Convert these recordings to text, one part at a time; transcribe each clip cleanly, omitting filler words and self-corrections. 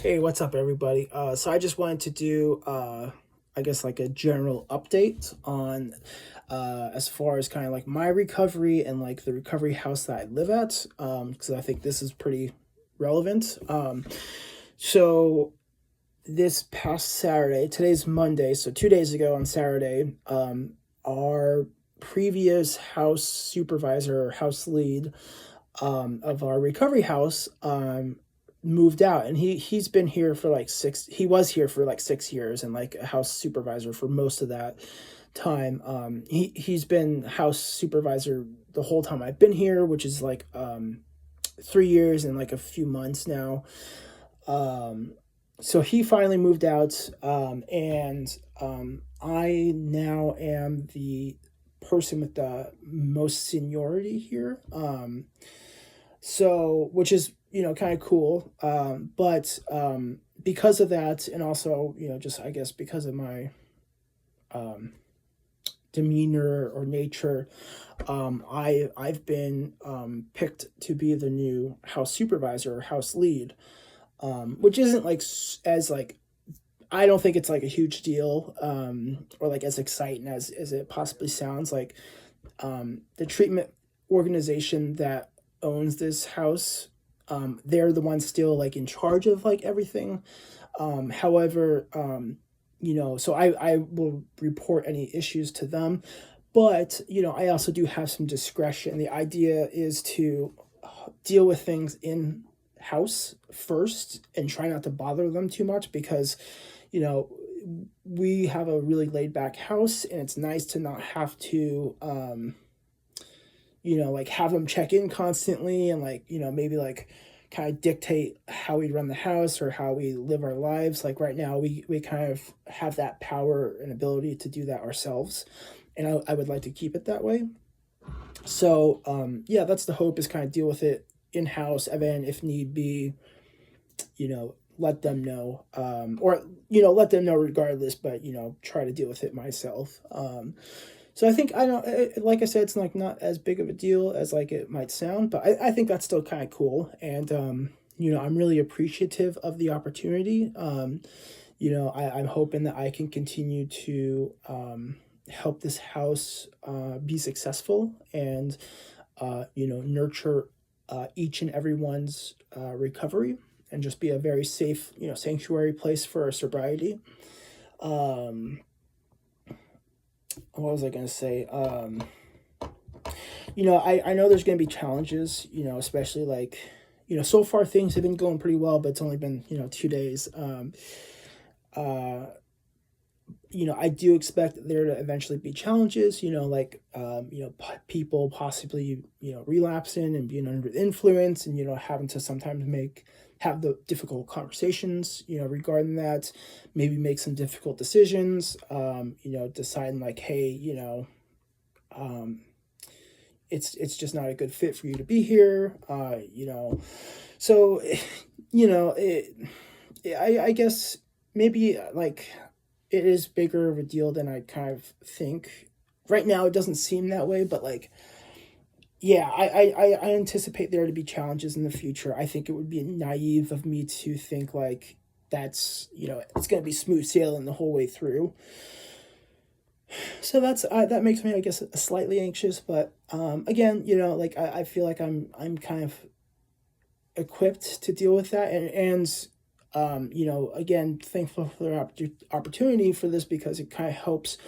Hey, what's up, everybody? So I just wanted to do, I guess, like a general update on, as far as kind of like my recovery and like the recovery house that I live at, because I think this is pretty relevant. So this past Saturday, today's Monday, so 2 days ago on Saturday, our previous house supervisor, or house lead, of our recovery house, moved out, and he's been here for like six he was here for like 6 years and like a house supervisor for most of that time. He's been house supervisor the whole time I've been here, which is like 3 years and like a few months now. So he finally moved out, and I now am the person with the most seniority here. So which is, kind of cool. But because of that, and also, just I guess because of my um, demeanor or nature, I've been picked to be the new house supervisor or house lead, which isn't like as like, I don't think it's like a huge deal, or like as exciting as it possibly sounds. Like, the treatment organization that owns this house, they're the ones still like in charge of like everything. However, so I will report any issues to them, but I also do have some discretion. The idea is to deal with things in house first and try not to bother them too much, because you know we have a really laid back house, and it's nice to not have to like have them check in constantly, and like, maybe like kind of dictate how we run the house or how we live our lives. Like right now, we kind of have that power and ability to do that ourselves. And I would like to keep it that way. So, yeah, that's the hope, is kind of deal with it in house. And then if need be, let them know, or, let them know regardless, but, try to deal with it myself. So I think, I don't, like I said, it's like not as big of a deal as like it might sound, but I think that's still kind of cool. And, I'm really appreciative of the opportunity. I'm hoping that I can continue to help this house be successful, and, nurture each and everyone's recovery, and just be a very safe, sanctuary place for sobriety. Um, what was I going to say? I know there's going to be challenges, especially like, so far things have been going pretty well, but it's only been, 2 days. Uh, I do expect there to eventually be challenges, like, people possibly, relapsing and being under the influence, and, having to sometimes have the difficult conversations, regarding that, maybe make some difficult decisions, deciding like, hey, um, it's just not a good fit for you to be here, so, I guess maybe like it is bigger of a deal than I kind of think. Right now, it doesn't seem that way, but like, yeah, I anticipate there to be challenges in the future. I think it would be naive of me to think like that's, it's going to be smooth sailing the whole way through. So that makes me, I guess, slightly anxious. But again, like I feel like I'm kind of equipped to deal with that, and again, thankful for the opportunity for this, because it kind of helps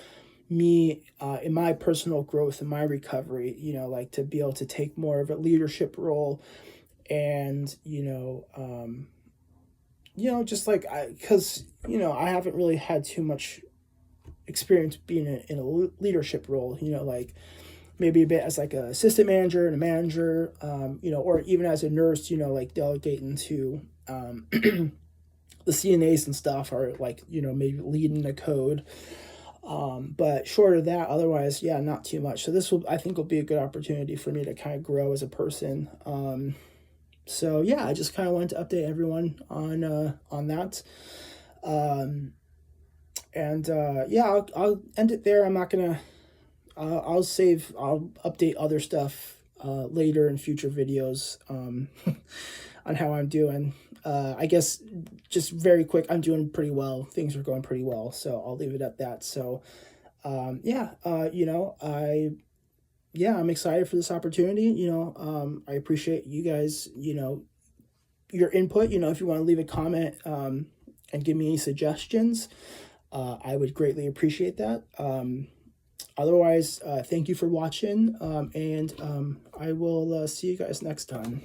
me in my personal growth and my recovery, like to be able to take more of a leadership role. And just like because I haven't really had too much experience being in a leadership role, like maybe a bit as like a assistant manager and a manager, or even as a nurse, like delegating to the CNAs and stuff, or like, maybe leading the code. But short of that, otherwise, yeah, not too much. So this will, I think, will be a good opportunity for me to kind of grow as a person. So yeah, I just kind of wanted to update everyone on that. Um, and yeah, I'll end it there. I'm not gonna. I'll update other stuff later in future videos, on how I'm doing. I guess just very quick, I'm doing pretty well. Things are going pretty well, so I'll leave it at that. So, yeah, I'm excited for this opportunity. I appreciate you guys, your input. If you want to leave a comment, and give me any suggestions, I would greatly appreciate that. Otherwise, thank you for watching, and I will see you guys next time.